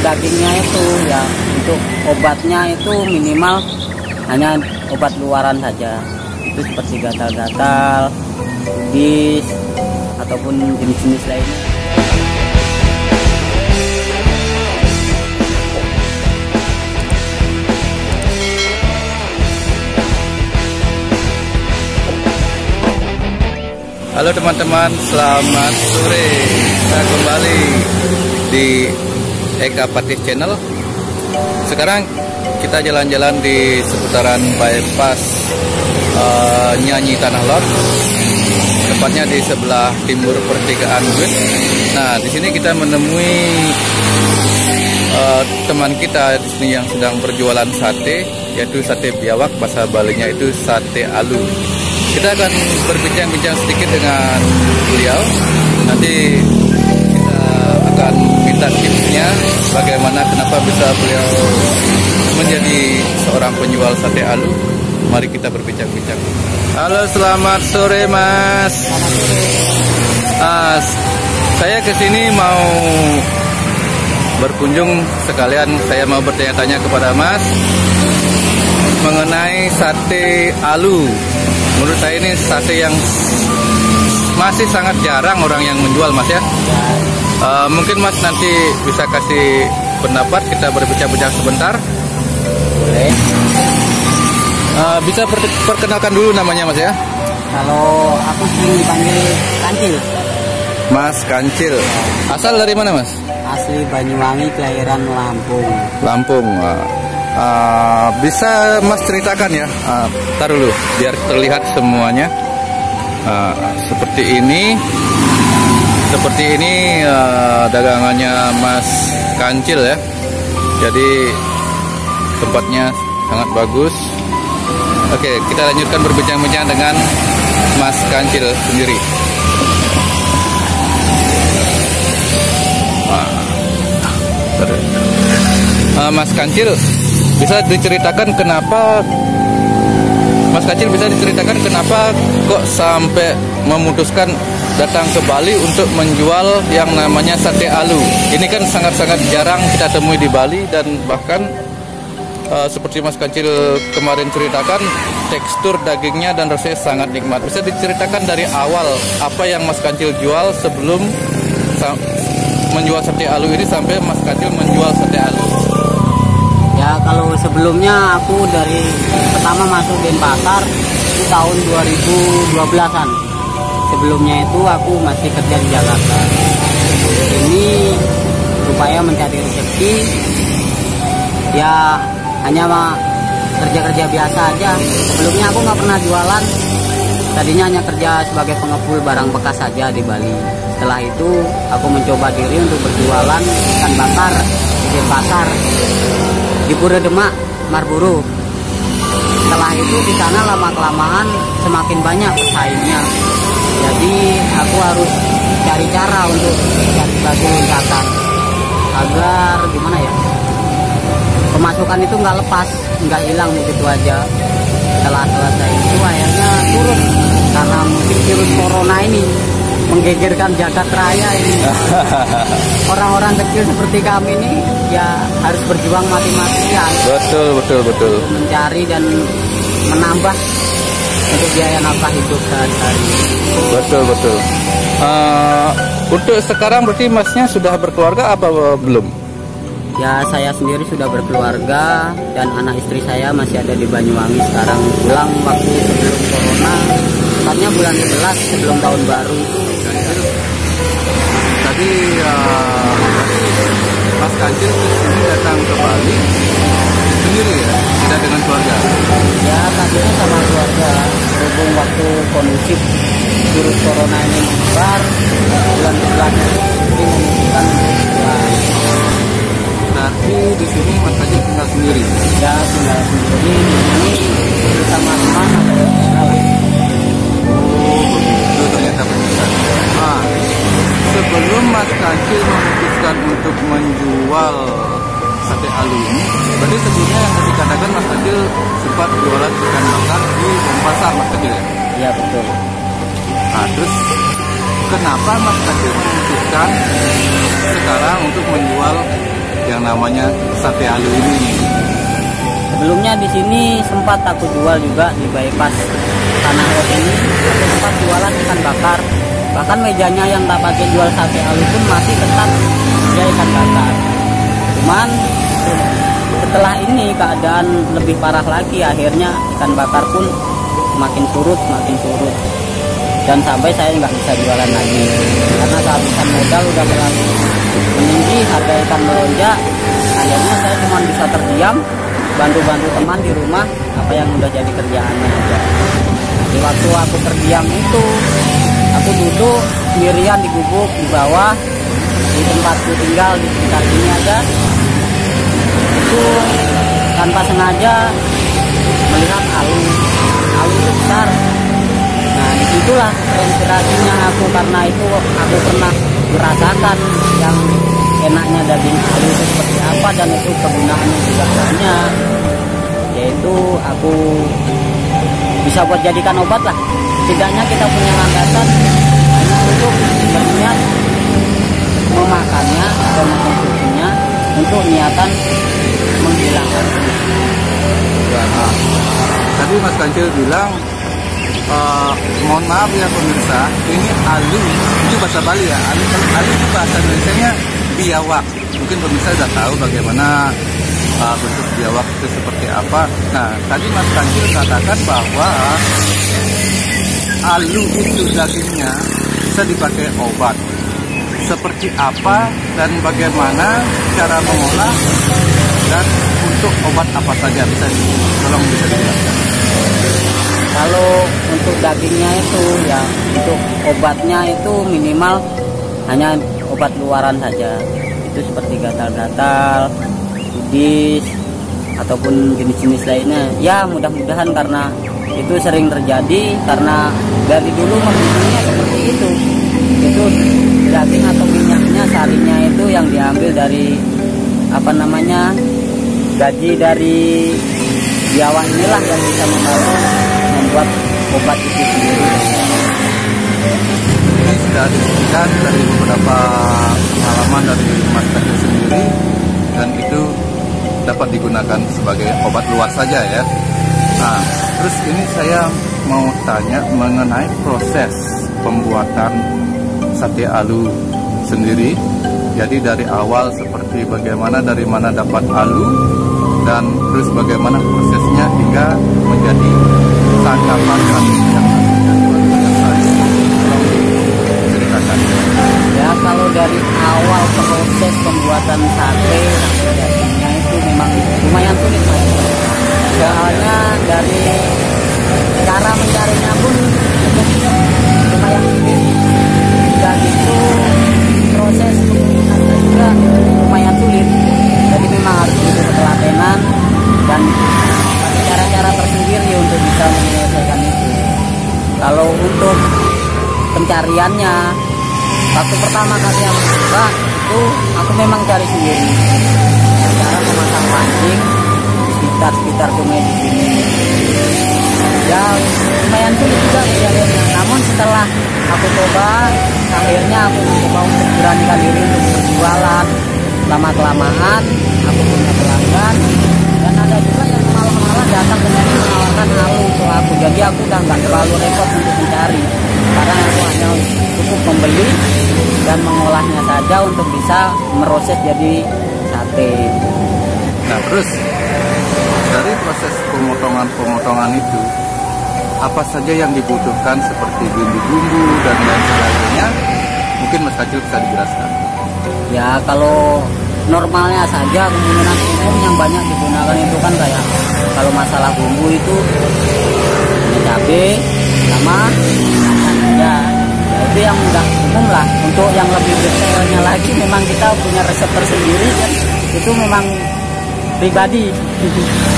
dagingnya itu ya, untuk obatnya itu minimal hanya obat luaran saja. Itu seperti gatal-gatal, bis ataupun jenis-jenis lainnya. Halo teman-teman, selamat sore. Kita kembali di Eka Patih Channel. Sekarang kita jalan-jalan di seputaran bypass Nyanyi Tanah Lot, tepatnya di sebelah timur pertigaan Gut. Nah, di sini kita menemui teman kita di sini yang sedang berjualan sate, yaitu sate biawak, bahasa Balinya itu sate alu. Kita akan berbincang-bincang sedikit dengan beliau. Nanti kita akan minta tipsnya bagaimana, kenapa bisa beliau menjadi seorang penjual sate alu. Mari kita berbincang-bincang. Halo, selamat sore Mas. Saya kesini mau berkunjung, sekalian saya mau bertanya-tanya kepada Mas mengenai sate alu. Menurut saya ini sate yang masih sangat jarang orang yang menjual, Mas ya. Mungkin Mas nanti bisa kasih pendapat, kita berbincang-bincang sebentar. Boleh. Bisa perkenalkan dulu namanya Mas ya. Kalau aku sering dipanggil Kancil. Mas Kancil. Asal dari mana Mas? Asli Banyuwangi, kelahiran Lampung. Lampung. Bisa Mas ceritakan ya, tar dulu biar terlihat semuanya. Seperti ini dagangannya Mas Kancil ya. Jadi tempatnya sangat bagus. Oke, kita lanjutkan berbincang-bincang dengan Mas Kancil sendiri. Mas Kancil, bisa diceritakan kenapa kok sampai memutuskan datang ke Bali untuk menjual yang namanya sate alu? Ini kan sangat-sangat jarang kita temui di Bali, dan bahkan seperti Mas Kancil kemarin ceritakan, tekstur dagingnya dan rasanya sangat nikmat. Bisa diceritakan dari awal apa yang Mas Kancil jual sebelum menjual sate alu ini sampai Mas Kancil menjual sate alu? Ya, kalau sebelumnya aku dari pertama masuk Denpasar itu tahun 2012-an. Sebelumnya itu aku masih kerja di Jakarta. Ini supaya mencari rezeki, ya hanya kerja-kerja biasa aja. Sebelumnya aku nggak pernah jualan. Tadinya hanya kerja sebagai pengepul barang bekas saja di Bali. Setelah itu aku mencoba diri untuk berjualan ikan bakar di Denpasar, di Pura Demak, Marlboro. Setelah itu di sana lama-kelamaan semakin banyak pesaingnya. Jadi aku harus cari cara untuk cari batu loncatan agar gimana ya, pemasukan itu nggak lepas, nggak hilang begitu aja. Setelah selesai itu akhirnya turun karena mungkin virus corona ini menggegerkan jagat raya ini. Orang-orang kecil seperti kami ini ya harus berjuang mati-matian. Betul. Mencari dan menambah untuk biaya nafkah hidup sehari-hari. Betul. Untuk sekarang berarti Masnya sudah berkeluarga apa belum? Ya, saya sendiri sudah berkeluarga dan anak istri saya masih ada di Banyuwangi sekarang. Pulang waktu sebelum corona, tepatnya bulan 11 sebelum tahun baru. Tadi Mas Kancil ini datang ke Bali sendiri ya, tidak dengan keluarga? Ya, tadinya sama keluarga. Berhubung waktu kondusif virus corona ini menyebar, bulan 11 ini memutuskan pulang. Berarti di sini Mas Kancil tinggal sendiri? Ya, tinggal sendiri di sini bersama teman atau saudara. Itu ternyata benar. Sebelum Mas Kancil memutuskan untuk menjual sate alu ini, berarti sebelumnya yang tadi katakan Mas Kancil sempat jualan ikan bakar di Denpasar, Mas Kancil ya? Iya, betul. Nah, terus kenapa Mas Kancil memutuskan sekarang untuk menjual yang namanya sate alu ini? Sebelumnya di sini sempat aku jual juga di bypass Tanah Lot ini. Aku sempat jualan ikan bakar. Bahkan mejanya yang tak pakai jual sate alu pun masih tetap dia ikan bakar. Cuman setelah ini keadaan lebih parah lagi, akhirnya ikan bakar pun semakin surut. Dan sampai saya nggak bisa jualan lagi karena kehabisan modal udah terlalu meninggi, harga ikan melonjak. Akhirnya saya cuma bisa terdiam, bantu teman di rumah apa yang udah jadi kerjaannya aja. Di waktu aku terdiam itu, aku duduk sendirian di gubuk di bawah di tempatku tinggal di sekitar sini aja. Itu tanpa sengaja melihat alu itu besar. Nah disitulah inspirasinya aku, karena itu aku pernah merasakan yang enaknya daging alu itu seperti apa, dan itu kegunaannya juga banyak, yaitu aku bisa buat jadikan obat lah. Setidaknya kita punya landasan hanya untuk berniat memakannya atau mengkonsumsinya untuk niatan menghilangkan. Ya, tadi Mas Kancil bilang, mohon maaf ya pemirsa, ini alu itu bahasa Bali ya. Alu itu bahasa Indonesianya biawak. Mungkin pemirsa sudah tahu bagaimana bentuk biawak itu seperti apa. Nah, tadi Mas Kancil katakan bahwa alu itu dagingnya bisa dipakai obat. Seperti apa dan bagaimana cara mengolah dan untuk obat apa saja, bisa dijelaskan? Kalau untuk dagingnya itu ya, untuk obatnya itu minimal hanya obat luaran saja. Itu seperti gatal-gatal, kudis, ataupun jenis-jenis lainnya. Ya mudah-mudahan, karena itu sering terjadi karena dari dulu membunuhnya seperti itu. Itu daging atau minyaknya, sarinya itu yang diambil dari gaji dari biawak inilah yang bisa membuat obat itu sendiri. Ini sudah dibuktikan dari beberapa pengalaman dari Mas Kancil sendiri, dan itu dapat digunakan sebagai obat luar saja ya. Nah, terus ini saya mau tanya mengenai proses pembuatan sate alu sendiri. Jadi dari awal seperti bagaimana, dari mana dapat alu, dan terus bagaimana prosesnya hingga menjadi santapan sate yang ceritakan. Ya, kalau dari awal proses pembuatan sate dagingnya itu memang lumayan sulit, Mas. Soalnya dari cara mencarinya pun lumayan sulit. Dan itu proses pembuatannya juga lumayan sulit. Jadi memang harus butuh ketelatenan dan cara-cara tersendiri untuk bisa menyelesaikan itu. Kalau untuk pencariannya, waktu pertama kali yang buka itu aku memang cari sendiri. Cara memasang pancing di sekitar sungai di sini. Ya lumayan sulit juga mencarinya. Namun setelah aku coba, akhirnya aku mencoba untuk beranikan diri untuk berjualan. Lama-kelamaan aku punya pelanggan, dan ada juga yang malah datang ke sini menawarkan alu untuk aku. Jadi aku udah nggak terlalu repot untuk mencari, karena aku hanya cukup membeli dan mengolahnya saja untuk bisa meroses jadi sate. Nah, terus dari proses pemotongan itu, apa saja yang dibutuhkan seperti bumbu-bumbu dan lain sebagainya? Mungkin Mas Kancil bisa dijelaskan. Ya, kalau normalnya saja, kemungkinan umum yang banyak digunakan itu kan kayak kalau masalah bumbu itu cabai sama ya itu yang udah umum lah. Untuk yang lebih detailnya lagi memang kita punya resep tersendiri, kan itu memang pribadi.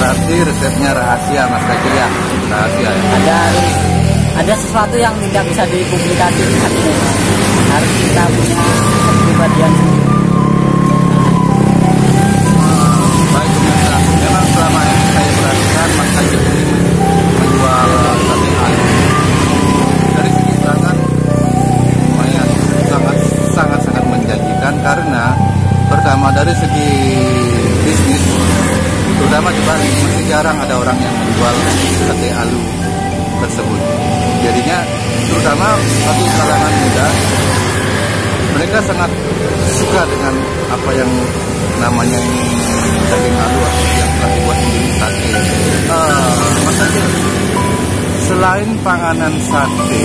Berarti resepnya rahasia, Mas Kancil ya? Rahasia ya? Ada sesuatu yang tidak bisa dipublikasikan, harus kita punya kepribadian sendiri. Baik pemirsa, memang selama ini saya perhatikan Mas Kancil ini menjual sate alu. Dari segi sangat menjanjikan, karena pertama Pertama dari segi bisnis, terutama di Bali masih jarang ada orang yang menjual sate alu tersebut. Jadinya terutama bagi kalangan muda, mereka sangat suka dengan apa yang namanya daging alu yang telah dibuat menjadi sate. Mas Kacil, selain panganan sate,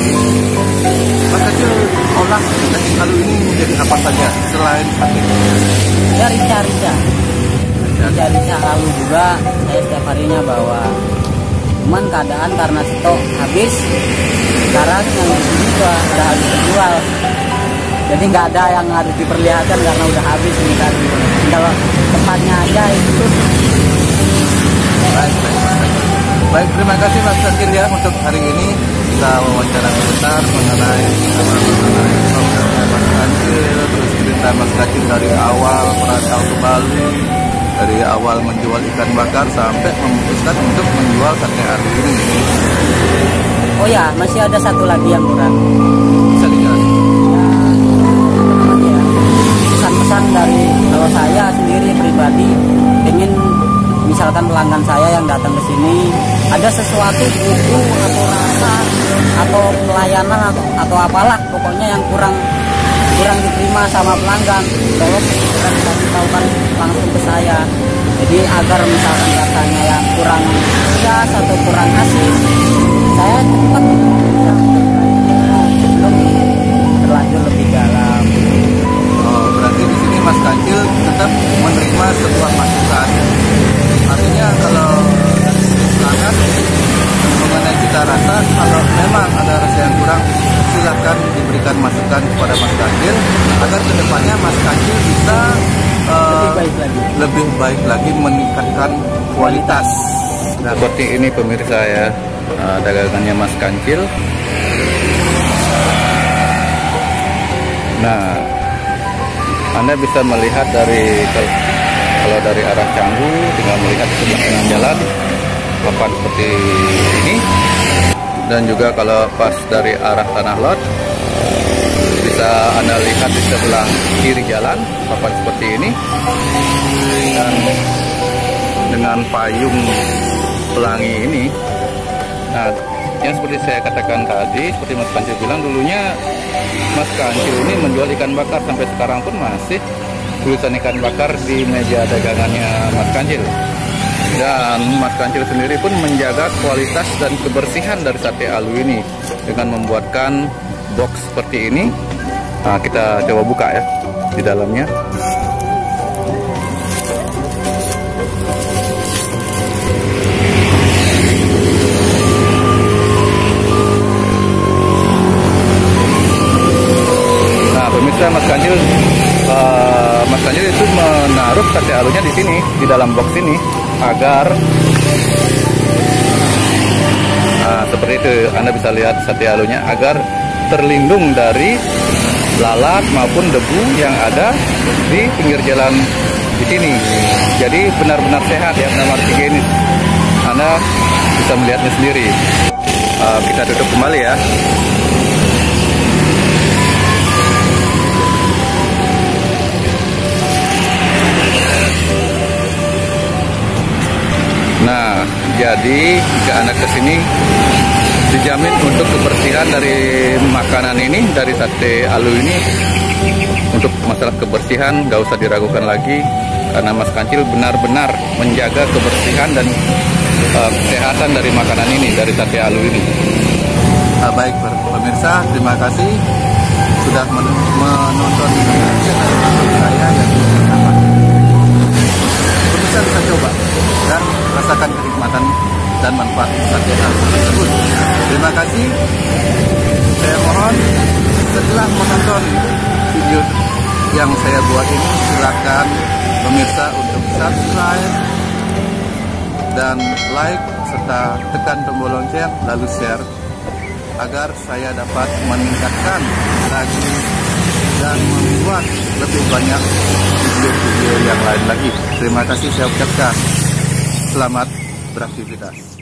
Mas Kacil olah daging alu ini menjadi apa saja selain sate? Ya rica alu juga saya setiap harinya bawa. Cuman keadaan karena stok habis, sekarang yang di sini udah habis dijual. Jadi nggak ada yang harus diperlihatkan karena udah habis ini tadi. Kalau tempatnya aja itu. Baik, terima kasih Mas Kacil ya untuk hari ini kita wawancara sebentar mengenai Mas Kacil, terus cerita Mas Kacil dari awal merantau ke Bali, dari awal menjual ikan bakar sampai memutuskan untuk menjual sate alu ini. Oh ya, masih ada satu lagi yang kurang. Bisa dijelaskan? Pesan-pesan dari kalau saya sendiri pribadi ingin misalkan pelanggan saya yang datang ke sini ada sesuatu buku atau rasa atau pelayanan atau apalah pokoknya yang kurang diterima sama pelanggan, tolong dikasih tahukan langsung ke saya. Jadi agar misalkan rasanya yang kurang pedas atau kurang asin, saya cepat belum terlanjur lebih dalam. Berarti di sini Mas Kacil tetap menerima sebuah masukan. Artinya kalau pelanggan mengenai cita rasa, kalau memang ada rasa yang kurang, silakan diberikan masukan kepada Mas Kacil agar kedepannya Mas Kacil bisa lebih baik lagi meningkatkan kualitas. Nah, seperti ini pemirsa ya, dagangannya Mas Kacil. Nah, Anda bisa melihat kalau dari arah Canggu, tinggal melihat ke sebelah kanan jalan papan seperti ini, dan juga kalau pas dari arah Tanah Lot bisa Anda lihat di sebelah kiri jalan papan seperti ini, dan dengan payung pelangi ini. Nah, yang seperti saya katakan tadi, seperti Mas Kacil bilang, dulunya Mas Kacil ini menjual ikan bakar, sampai sekarang pun masih tulisan ikan bakar di meja dagangannya Mas Kacil. Dan Mas Kacil sendiri pun menjaga kualitas dan kebersihan dari sate alu ini dengan membuatkan box seperti ini. Nah, kita coba buka ya di dalamnya. Pemirsa, Mas Kacil itu menaruh sate alunya di sini, di dalam box ini, agar seperti itu Anda bisa lihat sate alunya, agar terlindung dari lalat maupun debu yang ada di pinggir jalan di sini. Jadi benar-benar sehat ya, benar-benar higienis. Anda bisa melihatnya sendiri. Kita tutup kembali ya. Nah, jadi jika Anda kesini dijamin untuk kebersihan dari makanan ini, dari sate alu ini. Untuk masalah kebersihan gak usah diragukan lagi, karena Mas Kacil benar-benar menjaga kebersihan dan kesehatan dari makanan ini, dari sate alu ini. Baik pemirsa, terima kasih sudah menonton saya dan pemirsa bisa coba dan rasakan kenikmatan dan manfaat sate alu tersebut. Terima kasih. Saya mohon setelah menonton video yang saya buat ini, silakan pemirsa untuk subscribe dan like serta tekan tombol lonceng lalu share agar saya dapat meningkatkan lagi dan membuat lebih banyak video-video yang lain lagi. Terima kasih, saya ucapkan selamat beraktivitas.